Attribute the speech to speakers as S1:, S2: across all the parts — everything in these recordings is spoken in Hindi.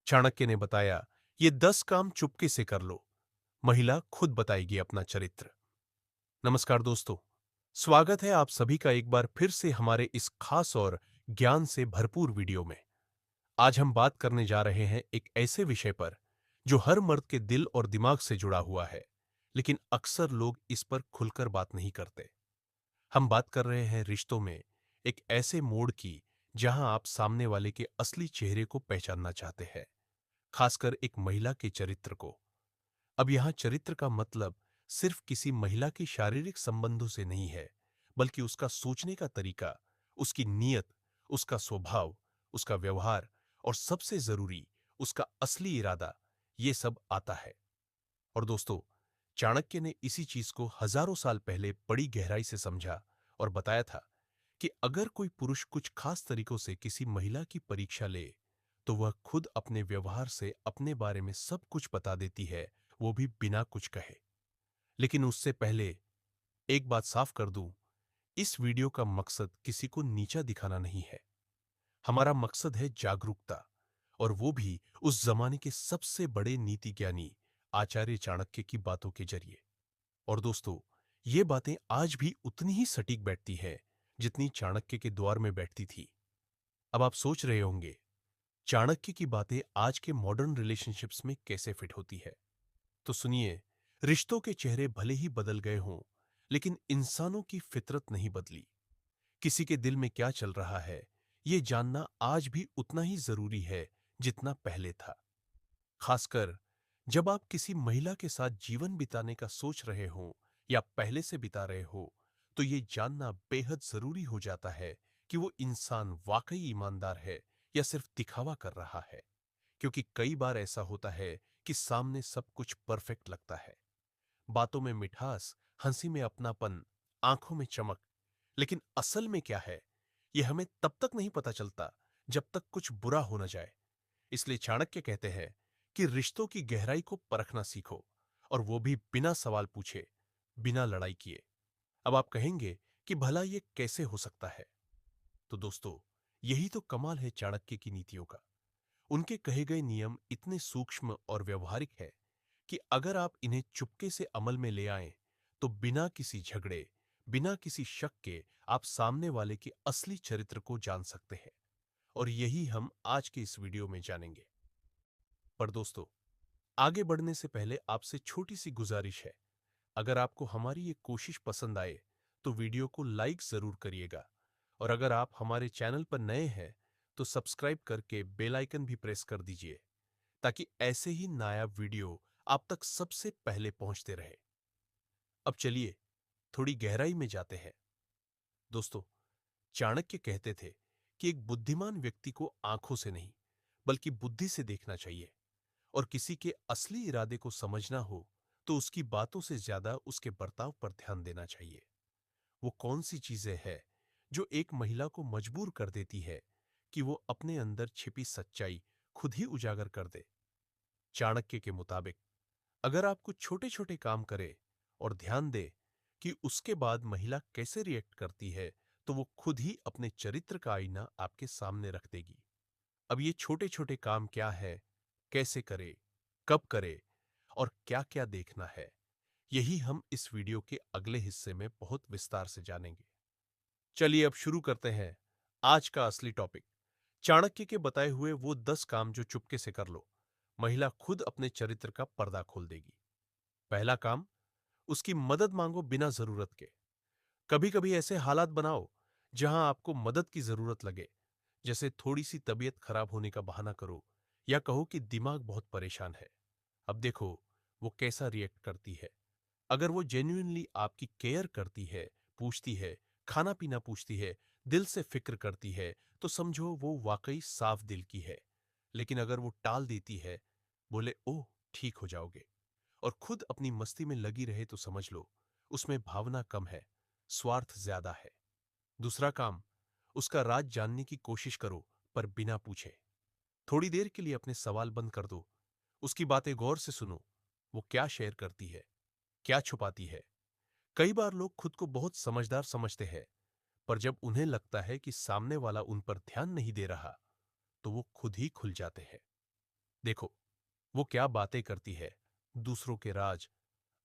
S1: चाणक्य ने बताया, ये 10 काम चुपके से कर लो। महिला खुद बताएगी अपना चरित्र। नमस्कार दोस्तों, स्वागत है आप सभी का एक बार फिर से हमारे इस खास और ज्ञान से भरपूर वीडियो में। आज हम बात करने जा रहे हैं एक ऐसे विषय पर जो हर मर्द के दिल और दिमाग से जुड़ा हुआ है, लेकिन अक्सर लोग इस पर खुलकर बात नहीं करते। हम बात कर रहे हैं रिश्तों में एक ऐसे मोड़ की जहां आप सामने वाले के असली चेहरे को पहचानना चाहते हैं, खासकर एक महिला के चरित्र को। अब यहां चरित्र का मतलब सिर्फ किसी महिला के शारीरिक संबंधों से नहीं है, बल्कि उसका सोचने का तरीका, उसकी नीयत, उसका स्वभाव, उसका व्यवहार और सबसे जरूरी उसका असली इरादा, ये सब आता है। और दोस्तों, चाणक्य ने इसी चीज को हजारों साल पहले बड़ी गहराई से समझा और बताया था कि अगर कोई पुरुष कुछ खास तरीकों से किसी महिला की परीक्षा ले, तो वह खुद अपने व्यवहार से अपने बारे में सब कुछ बता देती है, वो भी बिना कुछ कहे। लेकिन उससे पहले एक बात साफ कर दूं, इस वीडियो का मकसद किसी को नीचा दिखाना नहीं है। हमारा मकसद है जागरूकता, और वो भी उस जमाने के सबसे बड़े नीति ज्ञानी आचार्य चाणक्य की बातों के जरिए। और दोस्तों, ये बातें आज भी उतनी ही सटीक बैठती हैं जितनी चाणक्य के द्वार में बैठती थी। अब आप सोच रहे होंगे, चाणक्य की बातें आज के मॉडर्न रिलेशनशिप्स में कैसे फिट होती है? तो सुनिए, रिश्तों के चेहरे भले ही बदल गए हों, लेकिन इंसानों की फितरत नहीं बदली। किसी के दिल में क्या चल रहा है, ये जानना आज भी उतना ही जरूरी है जितना पहले था। खासकर जब आप किसी महिला के साथ जीवन बिताने का सोच रहे हो या पहले से बिता रहे हो, तो ये जानना बेहद जरूरी हो जाता है कि वो इंसान वाकई ईमानदार है या सिर्फ दिखावा कर रहा है। क्योंकि कई बार ऐसा होता है कि सामने सब कुछ परफेक्ट लगता है, बातों में मिठास, हंसी में अपनापन, आंखों में चमक, लेकिन असल में क्या है, ये हमें तब तक नहीं पता चलता जब तक कुछ बुरा हो न जाए। इसलिए चाणक्य कहते हैं कि रिश्तों की गहराई को परखना सीखो, और वो भी बिना सवाल पूछे, बिना लड़ाई किए। अब आप कहेंगे कि भला ये कैसे हो सकता है? तो दोस्तों, यही तो कमाल है चाणक्य की नीतियों का। उनके कहे गए नियम इतने सूक्ष्म और व्यवहारिक है कि अगर आप इन्हें चुपके से अमल में ले आएं, तो बिना किसी झगड़े, बिना किसी शक के आप सामने वाले के असली चरित्र को जान सकते हैं। और यही हम आज के इस वीडियो में जानेंगे। पर दोस्तों, आगे बढ़ने से पहले आपसे छोटी सी गुजारिश है। अगर आपको हमारी ये कोशिश पसंद आए, तो वीडियो को लाइक जरूर करिएगा। और अगर आप हमारे चैनल पर नए हैं, तो सब्सक्राइब करके बेल आइकन भी प्रेस कर दीजिए, ताकि ऐसे ही नायाब वीडियो आप तक सबसे पहले पहुंचते रहे। अब चलिए थोड़ी गहराई में जाते हैं। दोस्तों, चाणक्य कहते थे कि एक बुद्धिमान व्यक्ति को आंखों से नहीं, बल्कि बुद्धि से देखना चाहिए। और किसी के असली इरादे को समझना हो, तो उसकी बातों से ज्यादा उसके बर्ताव पर ध्यान देना चाहिए। वो कौन सी चीजें हैं जो एक महिला को मजबूर कर देती है कि वो अपने अंदर छिपी सच्चाई खुद ही उजागर कर दे? चाणक्य के मुताबिक, अगर आप कुछ छोटे छोटे काम करें और ध्यान दे कि उसके बाद महिला कैसे रिएक्ट करती है, तो वो खुद ही अपने चरित्र का आईना आपके सामने रख देगी। अब ये छोटे छोटे काम क्या है, कैसे करे, कब करे और क्या क्या देखना है, यही हम इस वीडियो के अगले हिस्से में बहुत विस्तार से जानेंगे। चलिए अब शुरू करते हैं आज का असली टॉपिक। चाणक्य के बताए हुए वो 10 काम जो चुपके से कर लो, महिला खुद अपने चरित्र का पर्दा खोल देगी। पहला काम, उसकी मदद मांगो बिना जरूरत के। कभी कभी ऐसे हालात बनाओ जहां आपको मदद की जरूरत लगे, जैसे थोड़ी सी तबीयत खराब होने का बहाना करो, या कहो कि दिमाग बहुत परेशान है। अब देखो वो कैसा रिएक्ट करती है। अगर वो जेन्युइनली आपकी केयर करती है, पूछती है, खाना पीना पूछती है, दिल से फिक्र करती है, तो समझो वो वाकई साफ दिल की है। लेकिन अगर वो टाल देती है, बोले ओह ठीक हो जाओगे, और खुद अपनी मस्ती में लगी रहे, तो समझ लो उसमें भावना कम है, स्वार्थ ज्यादा है। दूसरा काम, उसका राज जानने की कोशिश करो, पर बिना पूछे। थोड़ी देर के लिए अपने सवाल बंद कर दो, उसकी बातें गौर से सुनो। वो क्या शेयर करती है, क्या छुपाती है? कई बार लोग खुद को बहुत समझदार समझते हैं, पर जब उन्हें लगता है कि सामने वाला उन पर ध्यान नहीं दे रहा, तो वो खुद ही खुल जाते हैं। देखो, वो क्या बातें करती है, दूसरों के राज,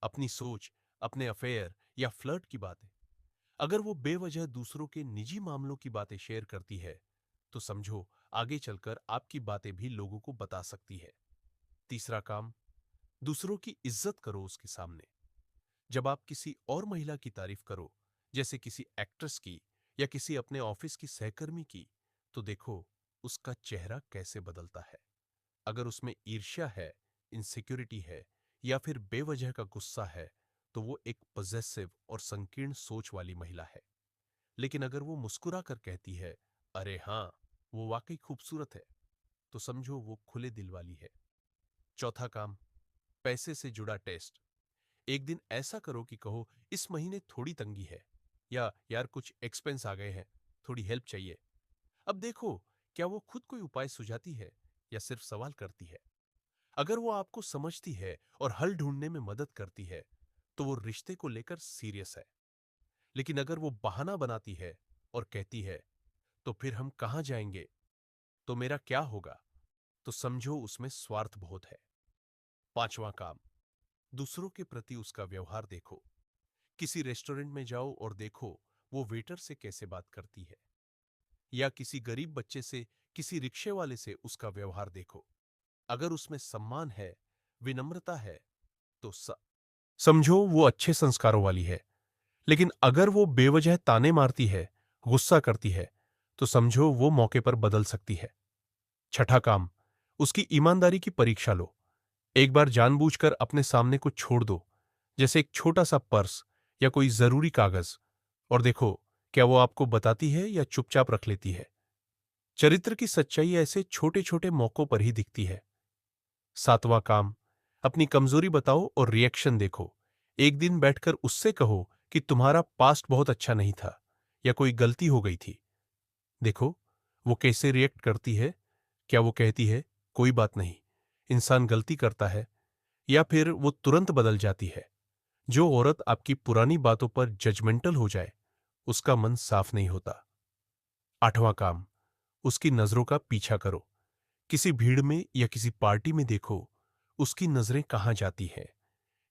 S1: अपनी सोच, अपने अफेयर या फ्लर्ट की बातें। अगर वो बेवजह दूसरों के निजी मामलों की बातें शेयर करती है, तो समझो आगे चलकर आपकी बातें भी लोगों को बता सकती है। तीसरा काम, दूसरों की इज्जत करो उसके सामने। जब आप किसी और महिला की तारीफ करो, जैसे किसी एक्ट्रेस की या किसी अपने ऑफिस की सहकर्मी की, तो देखो उसका चेहरा कैसे बदलता है। अगर उसमें ईर्ष्या है, इनसिक्योरिटी है या फिर बेवजह का गुस्सा है, तो वो एक पॉजेसिव और संकीर्ण सोच वाली महिला है। लेकिन अगर वो मुस्कुरा कर कहती है, अरे हाँ, वो वाकई खूबसूरत है, तो समझो वो खुले दिल वाली है। चौथा काम, पैसे से जुड़ा टेस्ट। एक दिन ऐसा करो कि कहो, इस महीने थोड़ी तंगी है, या यार कुछ एक्सपेंस आ गए हैं, थोड़ी हेल्प चाहिए। अब देखो, क्या वो खुद कोई उपाय सुझाती है या सिर्फ सवाल करती है। अगर वो आपको समझती है और हल ढूंढने में मदद करती है, तो वो रिश्ते को लेकर सीरियस है। लेकिन अगर वो बहाना बनाती है और कहती है, तो फिर हम कहां जाएंगे, तो मेरा क्या होगा, तो समझो उसमें स्वार्थ बहुत है। पांचवां काम, दूसरों के प्रति उसका व्यवहार देखो। किसी रेस्टोरेंट में जाओ और देखो वो वेटर से कैसे बात करती है, या किसी गरीब बच्चे से, किसी रिक्शे वाले से उसका व्यवहार देखो। अगर उसमें सम्मान है, विनम्रता है, तो समझो वो अच्छे संस्कारों वाली है। लेकिन अगर वो बेवजह ताने मारती है, गुस्सा करती है, तो समझो वो मौके पर बदल सकती है। छठा काम, उसकी ईमानदारी की परीक्षा लो। एक बार जानबूझकर अपने सामने कुछ छोड़ दो, जैसे एक छोटा सा पर्स या कोई जरूरी कागज, और देखो क्या वो आपको बताती है या चुपचाप रख लेती है। चरित्र की सच्चाई ऐसे छोटे छोटे मौकों पर ही दिखती है। सातवां काम, अपनी कमजोरी बताओ और रिएक्शन देखो। एक दिन बैठकर उससे कहो कि तुम्हारा पास्ट बहुत अच्छा नहीं था या कोई गलती हो गई थी। देखो वो कैसे रिएक्ट करती है। क्या वो कहती है, कोई बात नहीं, इंसान गलती करता है, या फिर वो तुरंत बदल जाती है। जो औरत आपकी पुरानी बातों पर जजमेंटल हो जाए, उसका मन साफ नहीं होता। आठवां काम, उसकी नजरों का पीछा करो। किसी भीड़ में या किसी पार्टी में देखो उसकी नजरें कहां जाती हैं।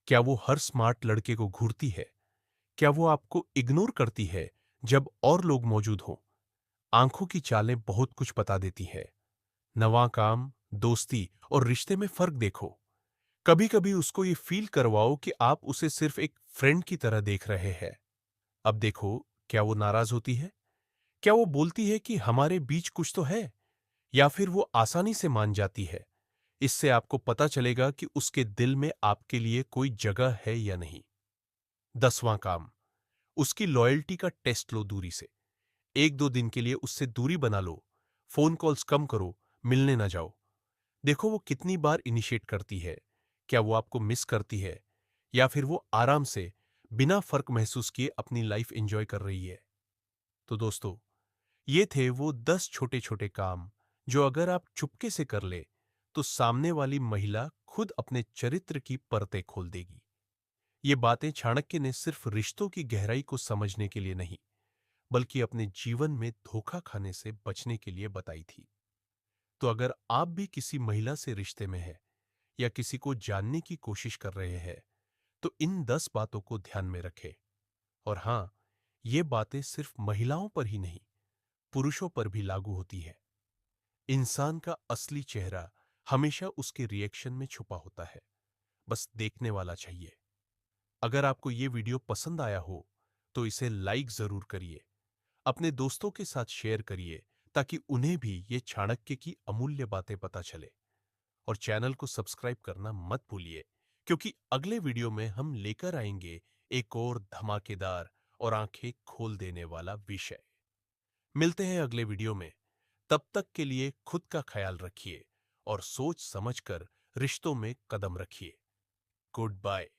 S1: क्या वो हर स्मार्ट लड़के को घूरती है? क्या वो आपको इग्नोर करती है जब और लोग मौजूद हों? आंखों की चालें बहुत कुछ बता देती है। नवां काम, दोस्ती और रिश्ते में फर्क देखो। कभी कभी उसको ये फील करवाओ कि आप उसे सिर्फ एक फ्रेंड की तरह देख रहे हैं। अब देखो, क्या वो नाराज होती है? क्या वो बोलती है कि हमारे बीच कुछ तो है, या फिर वो आसानी से मान जाती है? इससे आपको पता चलेगा कि उसके दिल में आपके लिए कोई जगह है या नहीं। 10वां काम, उसकी लॉयल्टी का टेस्ट लो दूरी से। 1-2 दिन के लिए उससे दूरी बना लो। फोन कॉल्स कम करो, मिलने ना जाओ। देखो वो कितनी बार इनिशिएट करती है। क्या वो आपको मिस करती है, या फिर वो आराम से बिना फर्क महसूस किए अपनी लाइफ एंजॉय कर रही है। तो दोस्तों, ये थे वो 10 छोटे छोटे काम जो अगर आप चुपके से कर ले, तो सामने वाली महिला खुद अपने चरित्र की परतें खोल देगी। ये बातें चाणक्य ने सिर्फ रिश्तों की गहराई को समझने के लिए नहीं, बल्कि अपने जीवन में धोखा खाने से बचने के लिए बताई थी। तो अगर आप भी किसी महिला से रिश्ते में हैं या किसी को जानने की कोशिश कर रहे हैं, तो इन 10 बातों को ध्यान में रखें। और हां, ये बातें सिर्फ महिलाओं पर ही नहीं, पुरुषों पर भी लागू होती है। इंसान का असली चेहरा हमेशा उसके रिएक्शन में छुपा होता है, बस देखने वाला चाहिए। अगर आपको ये वीडियो पसंद आया हो, तो इसे लाइक जरूर करिए, अपने दोस्तों के साथ शेयर करिए, ताकि उन्हें भी ये चाणक्य की अमूल्य बातें पता चले। और चैनल को सब्सक्राइब करना मत भूलिए, क्योंकि अगले वीडियो में हम लेकर आएंगे एक और धमाकेदार और आंखें खोल देने वाला विषय। मिलते हैं अगले वीडियो में। तब तक के लिए खुद का ख्याल रखिए और सोच समझकर रिश्तों में कदम रखिए। Good bye.